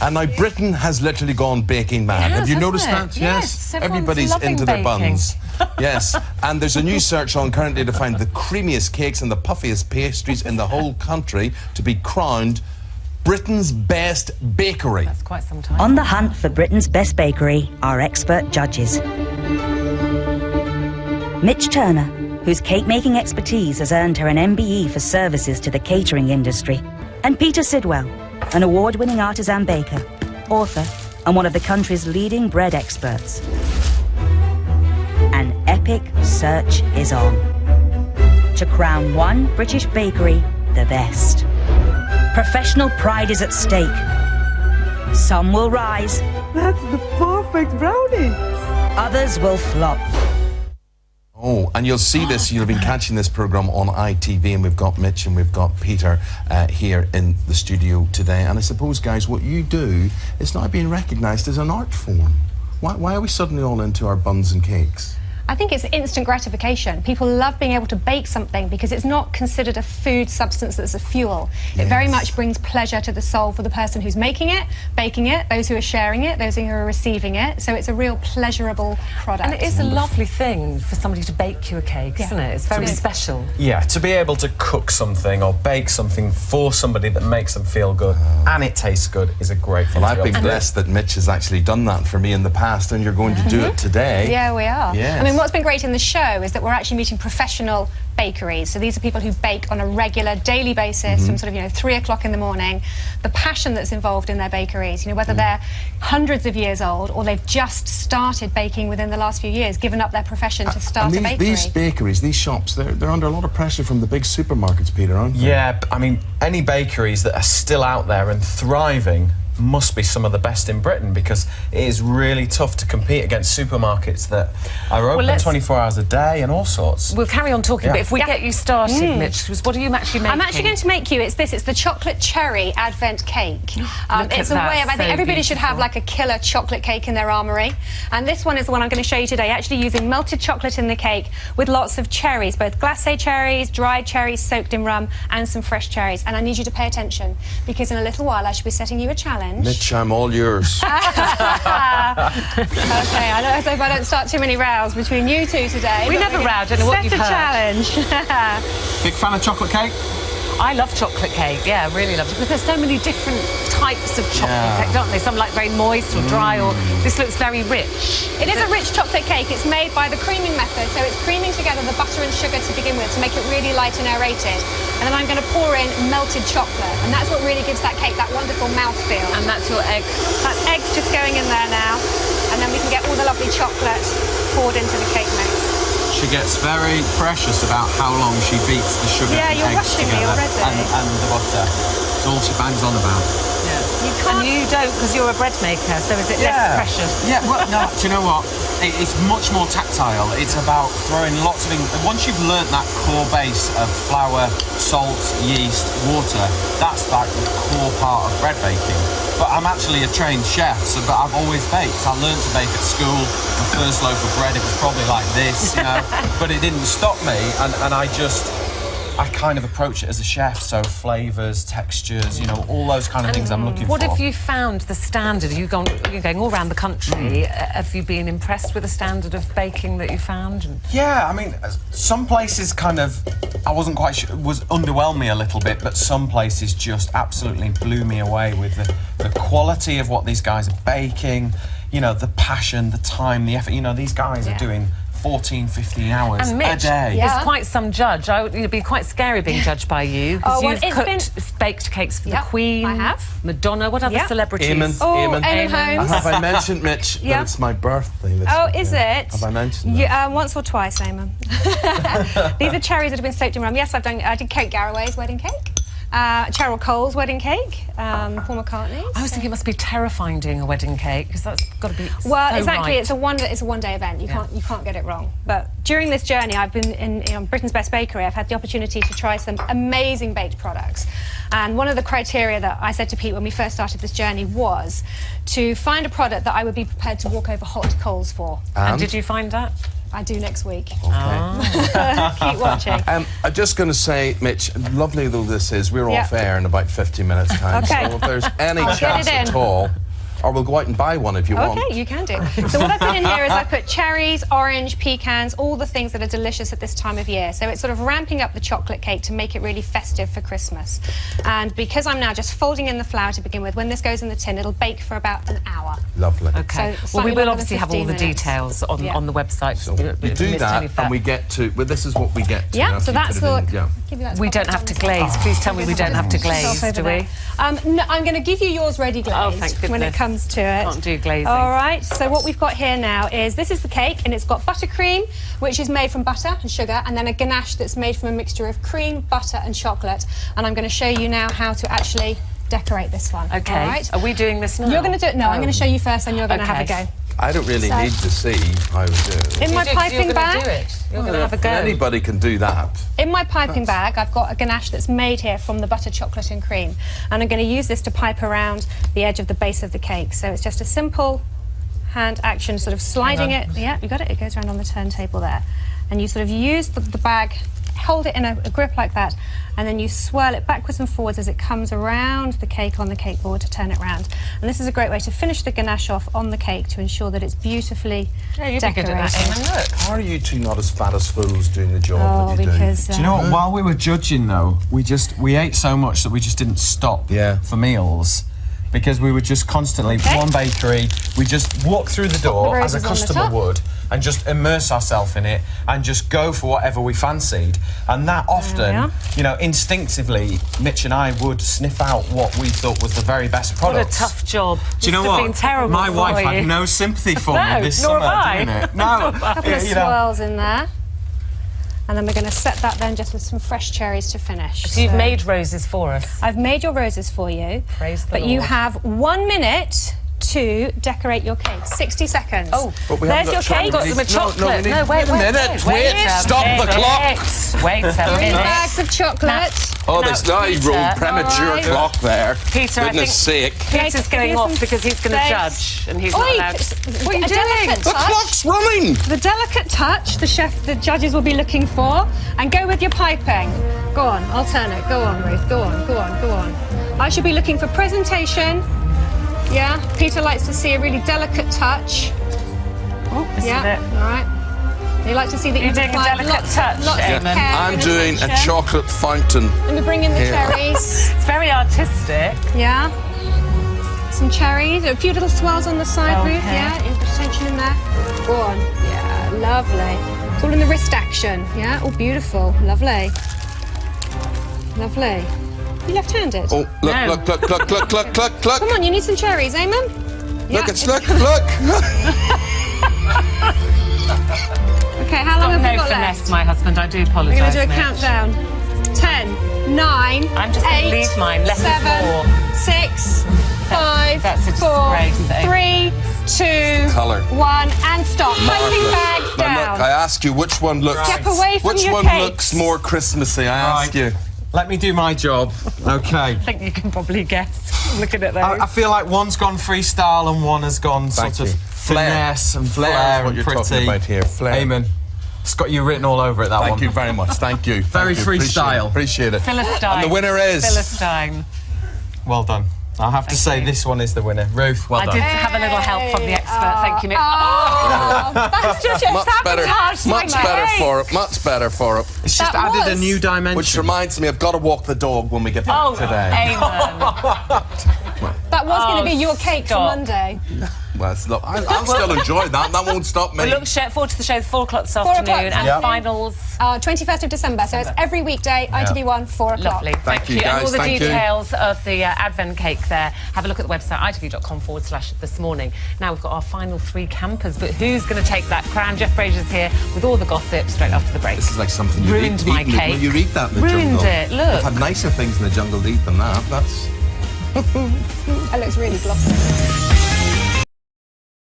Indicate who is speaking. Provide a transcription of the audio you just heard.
Speaker 1: And now Britain has literally gone baking mad. Have you noticed that?
Speaker 2: Yes.
Speaker 1: Everybody's into their buns. Yes. And there's a new search on currently to find the creamiest cakes and the puffiest pastries in the whole country to be crowned Britain's best bakery.
Speaker 2: That's quite some time.
Speaker 3: On the hunt for Britain's best bakery are expert judges. Mich Turner, whose cake-making expertise has earned her an MBE for services to the catering industry, and Peter Sidwell, an award-winning artisan baker, author, and one of the country's leading bread experts. An epic search is on to crown one British bakery the best. Professional pride is at stake. Some will rise.
Speaker 4: That's the perfect brownie.
Speaker 3: Others will flop.
Speaker 1: Oh, and you'll see this, you'll be catching this programme on ITV, and we've got Mich and we've got Peter here in the studio today. And I suppose, guys, what you do is now being recognised as an art form. Why are we suddenly all into our buns and cakes?
Speaker 5: I think it's instant gratification. People love being able to bake something because it's not considered a food substance that's a fuel. It very much brings pleasure to the soul for the person who's making it, baking it, those who are sharing it, those who are receiving it. So it's a real pleasurable product.
Speaker 2: And it is a lovely thing for somebody to bake you a cake, isn't it? It's very special.
Speaker 6: Yeah, to be able to cook something or bake something for somebody that makes them feel good and it tastes good is a great thing.
Speaker 1: Well, I've been blessed that Mich has actually done that for me in the past, and you're going to do it today.
Speaker 5: Yeah, we are.
Speaker 1: Yes.
Speaker 5: I mean, what's been great in the show is that we're actually meeting professional bakeries. So these are people who bake on a regular, daily basis from sort of, 3 o'clock in the morning. The passion that's involved in their bakeries, whether they're hundreds of years old or they've just started baking within the last few years, given up their profession to start a bakery.
Speaker 1: These bakeries, these shops, they're under a lot of pressure from the big supermarkets, Peter, aren't they?
Speaker 6: Yeah, I mean, any bakeries that are still out there and thriving must be some of the best in Britain, because it is really tough to compete against supermarkets that are open 24 hours a day and all sorts.
Speaker 2: We'll carry on talking, but if we get you started, Mich, what are you actually making?
Speaker 5: I'm actually going to make you, it's the chocolate cherry advent cake. It's a way of, I think everybody should have like a killer chocolate cake in their armoury. And this one is the one I'm going to show you today, actually using melted chocolate in the cake with lots of cherries, both glacé cherries, dried cherries soaked in rum, and some fresh cherries. And I need you to pay attention, because in a little while I should be setting you a challenge.
Speaker 1: Mich, I'm all yours.
Speaker 5: Okay, I hope I don't start too many rows between you two today.
Speaker 2: We never row, don't know what you've heard.
Speaker 5: Set a challenge.
Speaker 6: Big fan of chocolate cake?
Speaker 2: I love chocolate cake, yeah, I really love it, because there's so many different types of chocolate cake, don't they? Some like very moist or dry, or this looks very rich.
Speaker 5: It is a rich chocolate cake. It's made by the creaming method, so it's creaming together the butter and sugar to begin with to make it really light and aerated. And then I'm going to pour in melted chocolate, and that's what really gives that cake that wonderful mouthfeel.
Speaker 2: And that's your egg.
Speaker 5: That's eggs just going in there now, and then we can get all the lovely chocolate poured into the cake mix.
Speaker 7: She gets very precious about how long she beats the sugar and
Speaker 5: you're
Speaker 7: eggs
Speaker 5: rushing me
Speaker 7: together
Speaker 5: already.
Speaker 7: and the butter. It's all she bangs on about.
Speaker 5: You can't.
Speaker 2: And you don't, because you're a bread maker, so is it less precious?
Speaker 7: Yeah, well, no, do you know what? It's much more tactile. It's about throwing lots of... Once you've learnt that core base of flour, salt, yeast, water, that's like the core part of bread baking. But I'm actually a trained chef, but I've always baked. I learned to bake at school. My first loaf of bread, it was probably like this, but it didn't stop me, and I kind of approach it as a chef, so flavours, textures, all those kind of things I'm looking for.
Speaker 2: What have you found the standard? You're going all around the country. Have you been impressed with the standard of baking that you found?
Speaker 6: Yeah, I mean, some places kind of, I wasn't quite sure, underwhelmed me a little bit, but some places just absolutely blew me away with the quality of what these guys are baking, the passion, the time, the effort. These guys are doing 14, 15 hours
Speaker 2: and Mich
Speaker 6: a day.
Speaker 2: is quite some judge. It'd be quite scary being judged by you, because you've baked cakes for the Queen.
Speaker 5: I have.
Speaker 2: Madonna. What other celebrities?
Speaker 1: Eamon.
Speaker 5: Eamon Holmes.
Speaker 1: Have I mentioned, Mich, that it's my birthday this
Speaker 5: Oh,
Speaker 1: week?
Speaker 5: is it?
Speaker 1: Have I mentioned that?
Speaker 5: Once or twice, Eamon. These are cherries that have been soaked in rum. Yes, I did Kate Garraway's wedding cake. Cheryl Cole's wedding cake, Paul McCartney's.
Speaker 2: I was thinking it must be terrifying doing a wedding cake, because that's got to be
Speaker 5: exactly.
Speaker 2: Right.
Speaker 5: It's a one-day event. You can't get it wrong. But during this journey, I've been in Britain's Best Bakery. I've had the opportunity to try some amazing baked products. And one of the criteria that I said to Pete when we first started this journey was to find a product that I would be prepared to walk over hot coals for.
Speaker 2: And did you find that?
Speaker 5: I do next week.
Speaker 1: Okay.
Speaker 5: Keep watching.
Speaker 1: I'm just going to say, Mitch, lovely though this is, we're off air in about 50 minutes' time.
Speaker 5: Okay.
Speaker 1: So if there's any
Speaker 5: I'll
Speaker 1: chance
Speaker 5: get it in.
Speaker 1: at all, or we'll go out and buy one if you want.
Speaker 5: Okay, you can do. So what I put in here is I put cherries, orange, pecans, all the things that are delicious at this time of year. So it's sort of ramping up the chocolate cake to make it really festive for Christmas. And because I'm now just folding in the flour to begin with, when this goes in the tin, it'll bake for about an hour.
Speaker 1: Lovely.
Speaker 2: Okay.
Speaker 5: So
Speaker 2: Well, we
Speaker 5: slightly
Speaker 2: will
Speaker 5: longer
Speaker 2: obviously
Speaker 5: than
Speaker 2: have all
Speaker 5: 15
Speaker 2: the
Speaker 5: minutes.
Speaker 2: details on the website.
Speaker 1: So we do that, and we get to. Well, this is what we get to.
Speaker 5: Yeah,
Speaker 1: after
Speaker 5: so
Speaker 1: you
Speaker 5: that's
Speaker 1: put it in.
Speaker 5: the.
Speaker 1: Yeah.
Speaker 5: Give you that
Speaker 2: We
Speaker 5: to
Speaker 2: don't
Speaker 5: pop
Speaker 2: have
Speaker 5: on
Speaker 2: to
Speaker 5: the
Speaker 2: glaze.
Speaker 5: side.
Speaker 2: Please tell me we don't have to glaze, do we?
Speaker 5: No, I'm going to give you yours ready glazed
Speaker 2: Oh, thank
Speaker 5: when it
Speaker 2: goodness.
Speaker 5: comes to it.
Speaker 2: Can't do glazing.
Speaker 5: All right, so what we've got here now is this is the cake, and it's got buttercream, which is made from butter and sugar, and then a ganache that's made from a mixture of cream, butter, and chocolate. And I'm going to show you now how to actually decorate this one.
Speaker 2: Okay.
Speaker 5: All right?
Speaker 2: Are we doing this now?
Speaker 5: You're going to do it. No, I'm going to show you first, and you're going to have a
Speaker 2: Okay.
Speaker 5: go.
Speaker 1: I don't really need to see how to do it.
Speaker 5: In my piping bag.
Speaker 2: You're going to have a go.
Speaker 1: Anybody can do that.
Speaker 5: In my piping bag, I've got a ganache that's made here from the butter, chocolate and cream. And I'm going to use this to pipe around the edge of the base of the cake. So it's just a simple hand action, sort of sliding it. Yeah, you got it. It goes around on the turntable there. And you sort of use the bag, hold it in a grip like that, and then you swirl it backwards and forwards as it comes around the cake on the cake board to turn it round. And this is a great way to finish the ganache off on the cake to ensure that it's beautifully
Speaker 2: You'd be good
Speaker 5: decorated.
Speaker 2: at that, Eamon. Look.
Speaker 1: How are you two not as fat as fools doing the job
Speaker 5: Oh,
Speaker 1: that you
Speaker 5: because
Speaker 6: Do you know what? While we were judging, though, we ate so much that we just didn't stop for meals. Because we were just constantly, one bakery, we just walk through the door as a
Speaker 5: roses on the
Speaker 6: customer
Speaker 5: top.
Speaker 6: would and just immerse ourselves in it and just go for whatever we fancied. And that often, you know, instinctively, Mitch and I would sniff out what we thought was the very best
Speaker 2: What
Speaker 6: product.
Speaker 2: a tough job.
Speaker 6: Do you know
Speaker 2: Must have
Speaker 6: what?
Speaker 2: been terrible
Speaker 6: My
Speaker 2: for
Speaker 6: wife
Speaker 2: you.
Speaker 6: had no sympathy for
Speaker 2: No,
Speaker 6: me this
Speaker 2: nor
Speaker 6: summer
Speaker 2: have I.
Speaker 6: doing it. No,
Speaker 5: a couple of
Speaker 6: you know.
Speaker 5: swirls in there. And then we're going to set that then just with some fresh cherries to finish.
Speaker 2: So you've made roses for us.
Speaker 5: I've made your roses for you.
Speaker 2: Praise the
Speaker 5: But you
Speaker 2: Lord.
Speaker 5: have 1 minute to decorate your cake. 60 seconds.
Speaker 2: Oh,
Speaker 1: But we
Speaker 5: there's
Speaker 1: haven't
Speaker 5: your
Speaker 1: got
Speaker 5: cake.
Speaker 2: got some chocolate.
Speaker 1: No,
Speaker 2: wait
Speaker 1: a minute. Wait, stop the clock.
Speaker 2: Wait a
Speaker 5: 3
Speaker 2: minute.
Speaker 5: bags of chocolate.
Speaker 1: Oh, there's now
Speaker 2: Peter,
Speaker 1: rolled premature
Speaker 5: alright.
Speaker 1: clock there.
Speaker 2: Peter, I
Speaker 1: Goodness sake.
Speaker 2: Peter's going
Speaker 5: Here's
Speaker 2: off
Speaker 5: some
Speaker 2: because he's going to
Speaker 5: space.
Speaker 2: judge, and he's
Speaker 5: Oi,
Speaker 2: not allowed. What are you
Speaker 5: a
Speaker 2: doing?
Speaker 5: delicate
Speaker 1: The
Speaker 5: touch.
Speaker 1: clock's running.
Speaker 5: The delicate touch the judges will be looking for, and go with your piping. Go on, I'll turn it. Go on, Ruth. Go on, go on, go on. I should be looking for presentation. Yeah, Peter likes to see a really delicate touch.
Speaker 2: Oh, this
Speaker 5: Yeah,
Speaker 2: is it.
Speaker 5: all right. He likes to see that
Speaker 2: You're
Speaker 5: you've
Speaker 2: doing a
Speaker 5: applied
Speaker 2: delicate
Speaker 5: lots,
Speaker 2: touch,
Speaker 5: lots of
Speaker 2: Eamon.
Speaker 5: care
Speaker 1: I'm
Speaker 5: and
Speaker 1: doing a
Speaker 5: attention.
Speaker 1: chocolate fountain.
Speaker 5: Let me bring in the
Speaker 1: Here.
Speaker 5: cherries.
Speaker 2: It's very artistic.
Speaker 5: Yeah. Some cherries, a few little swirls on the side,
Speaker 2: Okay.
Speaker 5: Ruth. Yeah, you put attention in there. Go on. Yeah, lovely. It's all in the wrist action. Yeah, all beautiful. Lovely. Lovely. You left-handed?
Speaker 1: Oh, look,
Speaker 2: No.
Speaker 1: look, look, look, look, look, look, look.
Speaker 5: Come on, you need some cherries, Eamon.
Speaker 1: Look, it's look, look.
Speaker 5: Okay, how long have
Speaker 2: No
Speaker 5: we got
Speaker 2: finesse,
Speaker 5: left?
Speaker 2: my husband. I do
Speaker 5: We're
Speaker 2: apologise.
Speaker 5: going to do a
Speaker 2: Mitch.
Speaker 5: countdown. 10, 9,
Speaker 2: I'm just gonna
Speaker 5: 8,
Speaker 2: leave mine. Less is
Speaker 5: 7,
Speaker 2: more.
Speaker 5: 6, 5,
Speaker 2: that's a
Speaker 5: 4,
Speaker 2: disgrace,
Speaker 5: 3, 2,
Speaker 1: Colour.
Speaker 5: 1, and stop. Piping bags
Speaker 1: Now,
Speaker 5: down.
Speaker 1: look, I ask you, which one looks...
Speaker 5: Step away from
Speaker 1: Which
Speaker 5: your
Speaker 1: one
Speaker 5: cakes.
Speaker 1: looks more Christmassy, I ask
Speaker 6: Right.
Speaker 1: you.
Speaker 6: Let me do my job. Okay.
Speaker 2: I think you can probably guess. Looking at those.
Speaker 6: I feel like one's gone freestyle and one has gone
Speaker 1: Thank
Speaker 6: sort
Speaker 1: you.
Speaker 6: of finesse and
Speaker 1: Flair
Speaker 6: flair
Speaker 1: is what
Speaker 6: and
Speaker 1: you're
Speaker 6: pretty.
Speaker 1: talking about here, flair.
Speaker 6: Eamon, it's got you written all over it, that one.
Speaker 1: Thank you very much, thank you.
Speaker 6: Very
Speaker 1: Thank you.
Speaker 6: freestyle.
Speaker 1: Appreciate it.
Speaker 2: Philistine.
Speaker 1: And the winner is...
Speaker 2: Philistine.
Speaker 6: Well done. I have to say this one is the winner. Ruth, well
Speaker 2: I
Speaker 6: done.
Speaker 2: did have a little help from the expert. Thank you, Mitch.
Speaker 5: Oh, that's just
Speaker 1: Much better,
Speaker 5: sabotaged my
Speaker 1: much better
Speaker 5: cake.
Speaker 1: for it, much better for it.
Speaker 6: It's just
Speaker 5: That
Speaker 6: added a
Speaker 5: was-
Speaker 6: new dimension.
Speaker 1: Which reminds me, I've got to walk the dog when we get back
Speaker 2: Oh,
Speaker 1: today.
Speaker 2: Eamon.
Speaker 5: That was going to be your cake
Speaker 2: stop.
Speaker 5: for Monday.
Speaker 1: Well, it's not, I'll still enjoy that. That won't stop me.
Speaker 2: We look forward to the show 4 o'clock this
Speaker 5: 4 o'clock
Speaker 2: afternoon
Speaker 5: this
Speaker 2: and
Speaker 6: afternoon.
Speaker 2: finals.
Speaker 5: 21st of December, so it's every weekday, ITV1, 4 o'clock.
Speaker 2: Lovely.
Speaker 1: Thank you,
Speaker 2: And
Speaker 1: guys,
Speaker 2: all the
Speaker 1: thank you.
Speaker 2: details of the Advent cake there. Have a look at the website, itv.com/this morning. Now we've got our final 3 campers, but who's going to take that crown? Jeff Frazier's here with all the gossip straight after the break.
Speaker 1: This is like something you
Speaker 2: Ruined
Speaker 1: eat.
Speaker 2: my
Speaker 1: Eat
Speaker 2: cake.
Speaker 1: When you eat that in the
Speaker 2: Ruined
Speaker 1: jungle.
Speaker 2: it, look.
Speaker 1: I've had nicer things in the jungle to eat than that. That's...
Speaker 5: That looks really glossy.